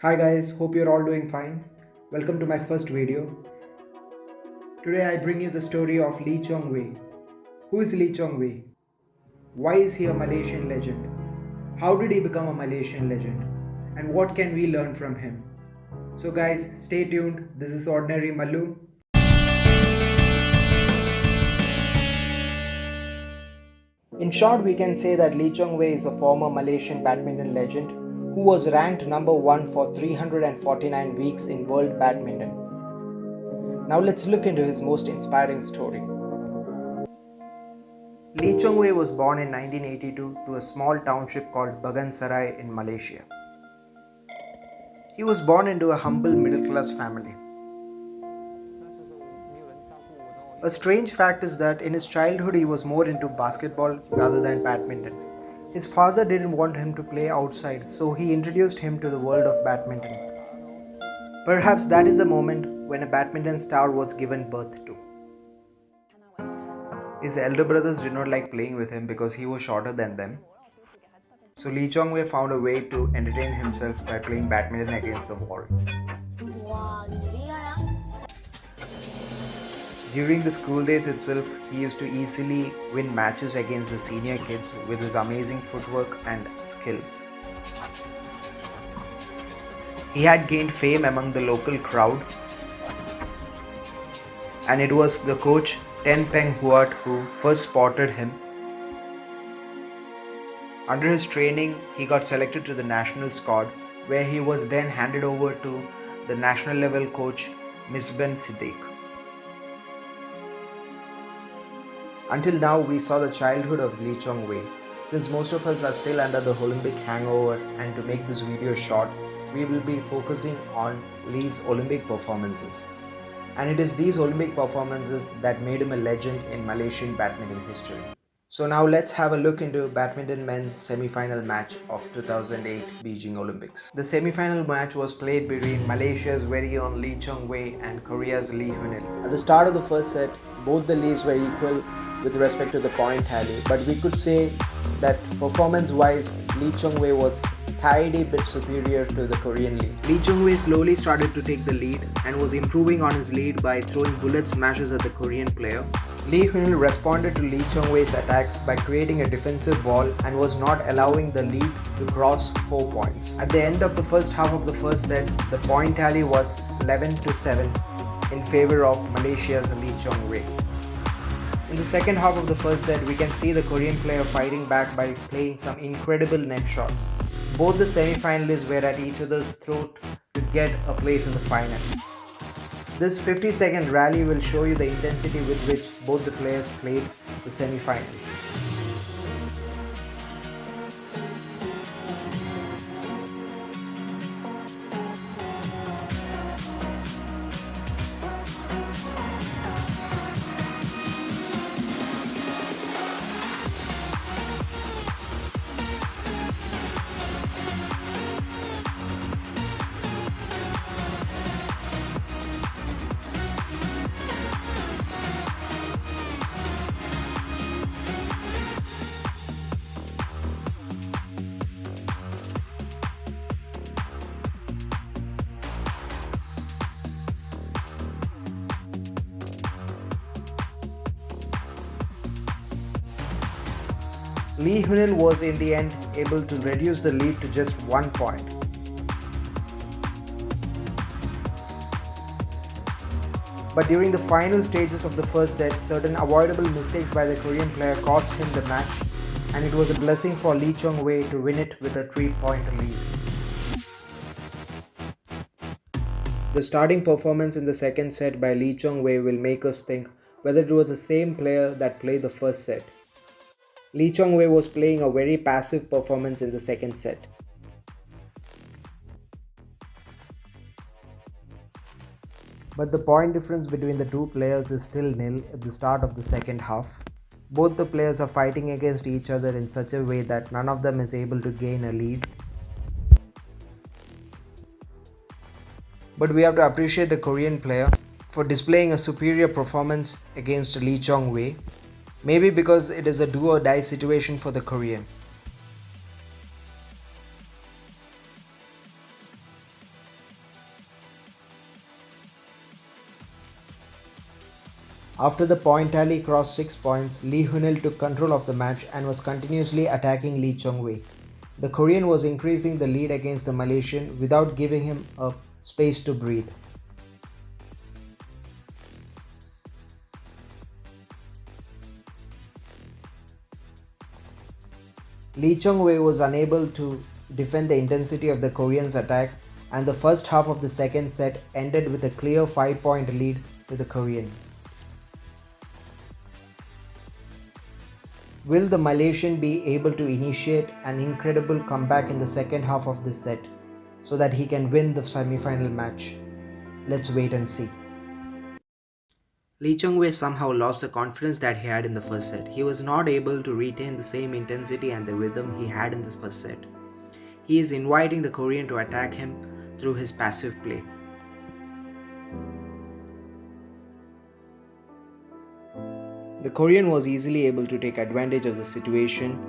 Hi guys, hope you're all doing fine. Welcome to my first video. Today I bring you the story of Lee Chong Wei. Who is Lee Chong Wei? Why is he a Malaysian legend? How did he become a Malaysian legend? And what can we learn from him? So guys, stay tuned. This is Ordinary Mallu. In short, we can say that Lee Chong Wei is a former Malaysian badminton legend who was ranked number 1 for 349 weeks in world badminton. Now let's look into his most inspiring story. Lee Chong Wei was born in 1982 to a small township called Bagansarai in Malaysia. He was born into a humble middle class family. A strange fact is that in his childhood he was more into basketball rather than badminton. His father didn't want him to play outside, so he introduced him to the world of badminton. Perhaps that is the moment when a badminton star was given birth to. His elder brothers did not like playing with him because he was shorter than them. So Lee Chong Wei found a way to entertain himself by playing badminton against the wall. During the school days itself, he used to easily win matches against the senior kids with his amazing footwork and skills. He had gained fame among the local crowd, and it was the coach Ten Peng Huat who first spotted him. Under his training, he got selected to the national squad, where he was then handed over to the national level coach Misbah Siddique. Until now, we saw the childhood of Lee Chong Wei. Since most of us are still under the Olympic hangover, and to make this video short, we will be focusing on Lee's Olympic performances. And it is these Olympic performances that made him a legend in Malaysian badminton history. So now let's have a look into badminton men's semi-final match of 2008 Beijing Olympics. The semi-final match was played between Malaysia's very own Lee Chong Wei and Korea's Lee Hyun-il. At the start of the first set, both the Lees were equal with respect to the point tally, but we could say that performance-wise, Lee Chong Wei was tidy bit superior to the Korean Lee. Lee Chong Wei slowly started to take the lead and was improving on his lead by throwing bullet smashes at the Korean player. Lee Hyun-il responded to Lee Chong Wei's attacks by creating a defensive wall and was not allowing the lead to cross 4 points. At the end of the first half of the first set, the point tally was 11-7 in favor of Malaysia's Lee Chong Wei. In the second half of the first set, we can see the Korean player fighting back by playing some incredible net shots. Both the semi-finalists were at each other's throat to get a place in the final. This 50-second rally will show you the intensity with which both the players played the semi-final. Lee Hyun-il was in the end able to reduce the lead to just 1 point. But during the final stages of the first set, certain avoidable mistakes by the Korean player cost him the match, and it was a blessing for Lee Chong Wei to win it with a 3-point lead. The starting performance in the second set by Lee Chong Wei will make us think whether it was the same player that played the first set. Lee Chong Wei was playing a very passive performance in the second set. But the point difference between the two players is still nil at the start of the second half. Both the players are fighting against each other in such a way that none of them is able to gain a lead. But we have to appreciate the Korean player for displaying a superior performance against Lee Chong Wei. Maybe because it is a do or die situation for the Korean. After the point tally crossed 6 points, Lee Hunil took control of the match and was continuously attacking Lee Chong-wei. The Korean was increasing the lead against the Malaysian without giving him a space to breathe. Lee Chong-wei was unable to defend the intensity of the Koreans' attack, and the first half of the second set ended with a clear 5-point lead to the Korean. Will the Malaysian be able to initiate an incredible comeback in the second half of this set so that he can win the semi-final match? Let's wait and see. Lee Chong-wei somehow lost the confidence that he had in the first set. He was not able to retain the same intensity and the rhythm he had in the first set. He is inviting the Korean to attack him through his passive play. The Korean was easily able to take advantage of the situation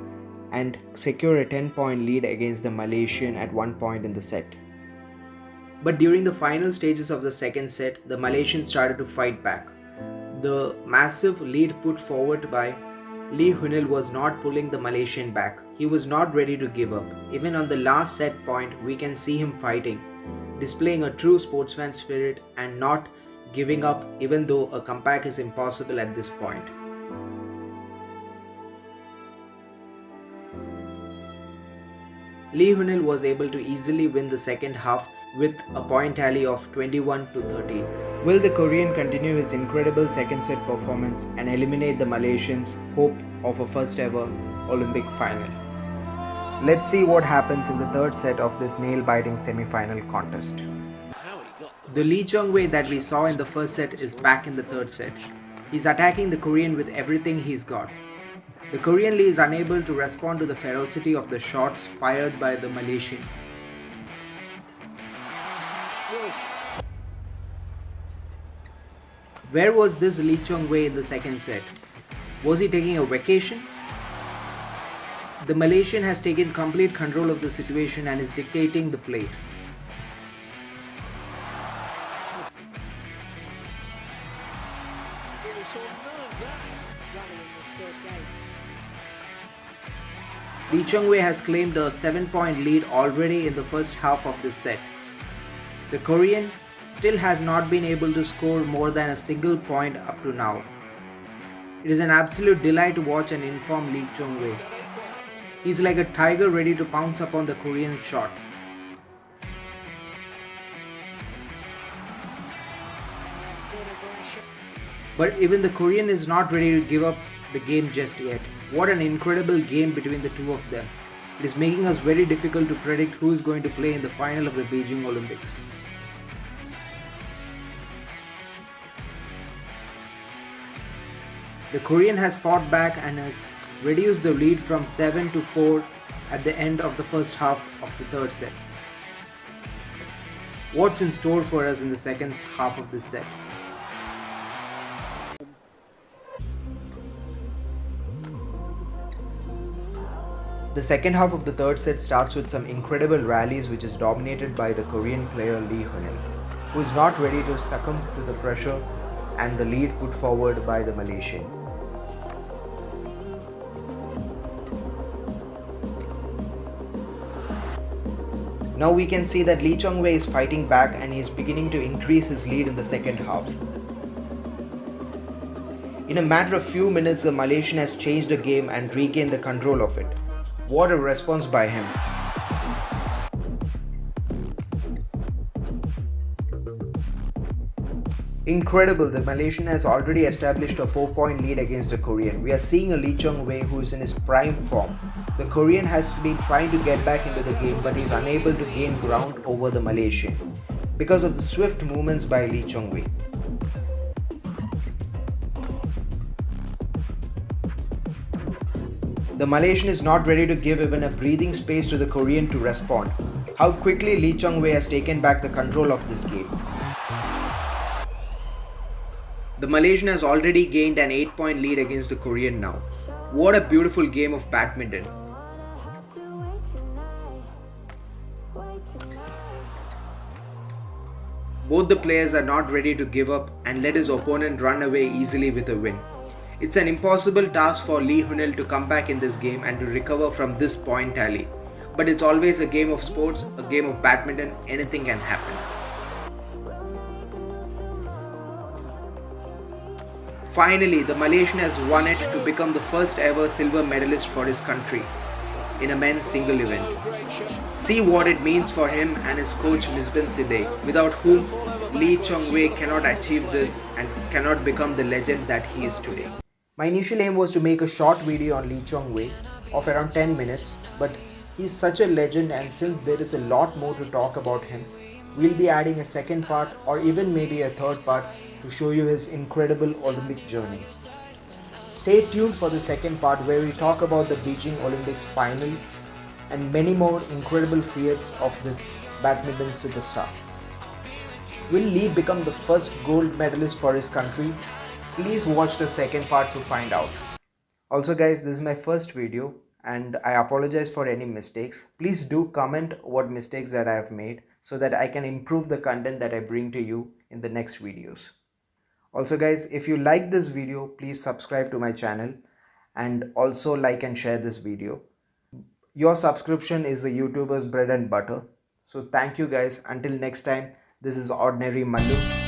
and secure a 10-point lead against the Malaysian at one point in the set. But during the final stages of the second set, the Malaysians started to fight back. The massive lead put forward by Lee Hunil was not pulling the Malaysian back. He was not ready to give up. Even on the last set point, we can see him fighting, displaying a true sportsman spirit and not giving up even though a comeback is impossible at this point. Lee Hunil was able to easily win the second half with a point tally of 21-13. Will the Korean continue his incredible second set performance and eliminate the Malaysians' hope of a first ever Olympic final? Let's see what happens in the third set of this nail-biting semi-final contest. The Lee Chong-wei that we saw in the first set is back in the third set. He's attacking the Korean with everything he's got. The Korean Lee is unable to respond to the ferocity of the shots fired by the Malaysian. Where was this Lee Chong-wei in the second set? Was he taking a vacation? The Malaysian has taken complete control of the situation and is dictating the play. Lee Chong-wei has claimed a 7-point lead already in the first half of this set. The Korean still has not been able to score more than a single point up to now. It is an absolute delight to watch and inform Lee Chong-wei. He's like a tiger ready to pounce upon the Korean shot. But even the Korean is not ready to give up the game just yet. What an incredible game between the two of them. It is making us very difficult to predict who is going to play in the final of the Beijing Olympics. The Korean has fought back and has reduced the lead from 7-4 at the end of the first half of the third set. What's in store for us in the second half of this set? The second half of the third set starts with some incredible rallies which is dominated by the Korean player Lee Hunil, who is not ready to succumb to the pressure and the lead put forward by the Malaysian. Now we can see that Lee Chong-wei is fighting back and he is beginning to increase his lead in the second half. In a matter of few minutes, the Malaysian has changed the game and regained the control of it. What a response by him. Incredible, the Malaysian has already established a 4-point lead against the Korean. We are seeing a Lee Chong-wei who is in his prime form. The Korean has been trying to get back into the game but is unable to gain ground over the Malaysian because of the swift movements by Lee Chong-wei. The Malaysian is not ready to give even a breathing space to the Korean to respond. How quickly Lee Chong-wei has taken back the control of this game. The Malaysian has already gained an 8-point lead against the Korean now. What a beautiful game of badminton. Both the players are not ready to give up and let his opponent run away easily with a win. It's an impossible task for Lee Hunil to come back in this game and to recover from this point tally. But it's always a game of sports, a game of badminton, anything can happen. Finally, the Malaysian has won it to become the first ever silver medalist for his country in a men's single event. See what it means for him and his coach Misbah Sidek, without whom Lee Chong Wei cannot achieve this and cannot become the legend that he is today. My initial aim was to make a short video on Lee Chong Wei of around 10 minutes, but he's such a legend, and since there is a lot more to talk about him, we'll be adding a second part or even maybe a third part to show you his incredible Olympic journey. Stay tuned for the second part where we talk about the Beijing Olympics final and many more incredible feats of this badminton superstar. Will Lee become the first gold medalist for his country? Please watch the second part to find out. Also guys, this is my first video and I apologize for any mistakes. Please do comment what mistakes that I have made so that I can improve the content that I bring to you in the next videos. Also guys, if you like this video, please subscribe to my channel and also like and share this video. Your subscription is the YouTuber's bread and butter. So thank you guys. Until next time, this is Ordinary Mallu.